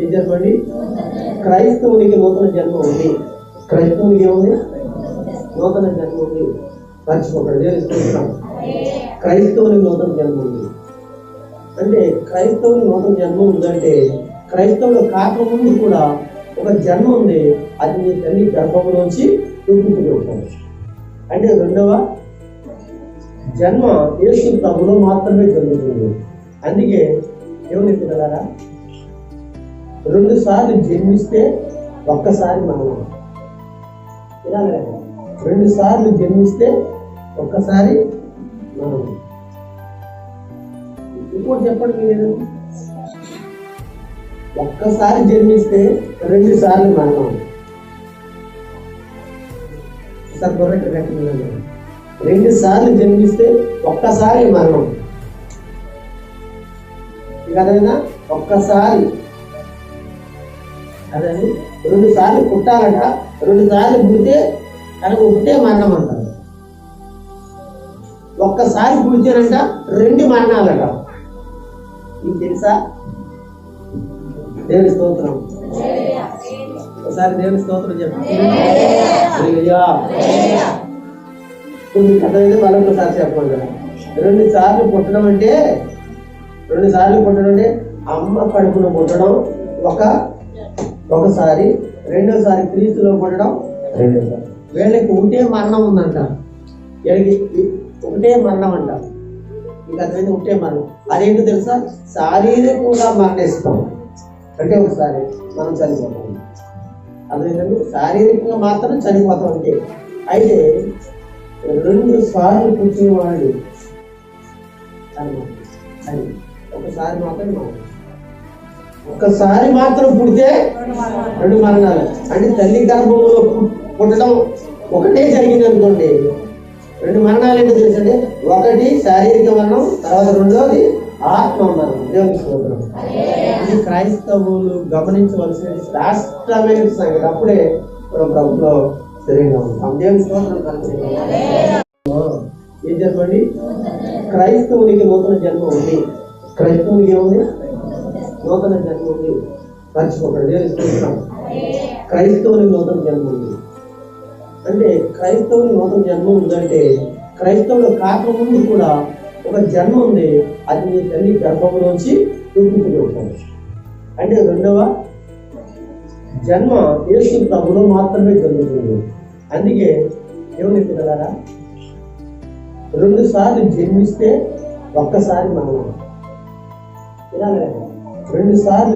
ఏ జన్మ అండి? క్రైస్తవునికి నూతన జన్మ ఉంది. క్రైస్తవునికి ఏముంది? నూతన జన్మ ఉంది. మర్చిపోకండి. క్రైస్తవునికి నూతన జన్మ ఉంది అంటే క్రైస్తవుని నూతన జన్మ ఉందంటే క్రైస్తవుడు కాకముందు కూడా ఒక జన్మ ఉంది. అది నీ తల్లి గర్భంలోంచి రూపుకుంటుంది. అంటే రెండవ జన్మ యేసు ప్రభులో మాత్రమే జరుగుతుంది. అందుకే ఏమని తినగలరా? 2 సార్లు జన్మిస్తే ఒక్కసారి మరణం. ఇలా 2 సార్లు జన్మిస్తే ఒక్కసారి మరణం. ఇంకోటి చెప్పండి మీరు, ఒక్కసారి జన్మిస్తే 2 సార్లు మరణం. సార్ గొర్రెట్ 2 సార్లు జన్మిస్తే ఒక్కసారి మరణం. కదైనా ఒక్కసారి అదే 2 సార్లు పుట్టాలంట. 2 సార్లు పుడితే కనుక ఒకటే మరణం అంటారు. ఒక్కసారి పుడితేనంట 2 మరణాలట. మీకు తెలుసా? దేవుని స్తోత్రం. ఒకసారి దేవుని స్తోత్రం చెప్పండి. అర్థమైతే మళ్ళీ ఒకసారి చెప్పండి. 2 సార్లు పుట్టడం అంటే అమ్మ కడుపులో పుట్టడం ఒకసారి, రెండోసారి క్రీస్తులో పుట్టడం రెండోసారి. వీళ్ళకి ఒకటే మరణం ఉందంట. వీళ్ళకి ఒకటే మరణం అంట. మీకు అర్థమైంది? ఒకటే మరణం. అదేంటో తెలుసా? శారీరకంగా మరణిస్తాం అంటే ఒకసారి మనం చనిపోతాం. అదేంటంటే శారీరకంగా మాత్రం చనిపోతాం అంటే. అయితే 2 సార్లు పుట్టిన వాళ్ళు అని ఒకసారి మాత్రం పుడితే 2 మరణాలు. అంటే తల్లి గర్భంలో పుట్టడం ఒకటే జరిగింది అనుకోండి. 2 మరణాలు ఏంటో తెలుసండి. ఒకటి శారీరక మరణం, తర్వాత రెండోది ఆత్మ మరణం. దేవుని స్తోత్రం. ఇది క్రైస్తవులు గమనించవలసిన శాస్త్రమైన సంగతి. అప్పుడే మనం ప్రభుత్వంలో స్థిరంగా ఉంటాం. దేవుని స్తోత్రం. ఏం జన్మండి? క్రైస్తవునికి నూతన జన్మ ఉంది. క్రైస్తవునికి ఏముంది? నూతన జన్మ ఉంది. మర్చిపోకండి. దేవుని స్తోత్రం. క్రైస్తవునికి నూతన జన్మ ఉంది అంటే క్రైస్తవుని నూతన జన్మ ఉందంటే క్రైస్తవుడు కాకముందు కూడా ఒక జన్మ ఉంది. అది నీ తల్లి గర్భంలోంచి రూపుకుంటుంది. అంటే రెండవ జన్మ యేసు ప్రభులో మాత్రమే జరుగుతుంది. అందుకే ఏమని తినగలరా? 2 సార్లు జన్మిస్తే ఒక్కసారి మరణం. ఇలా 2 సార్లు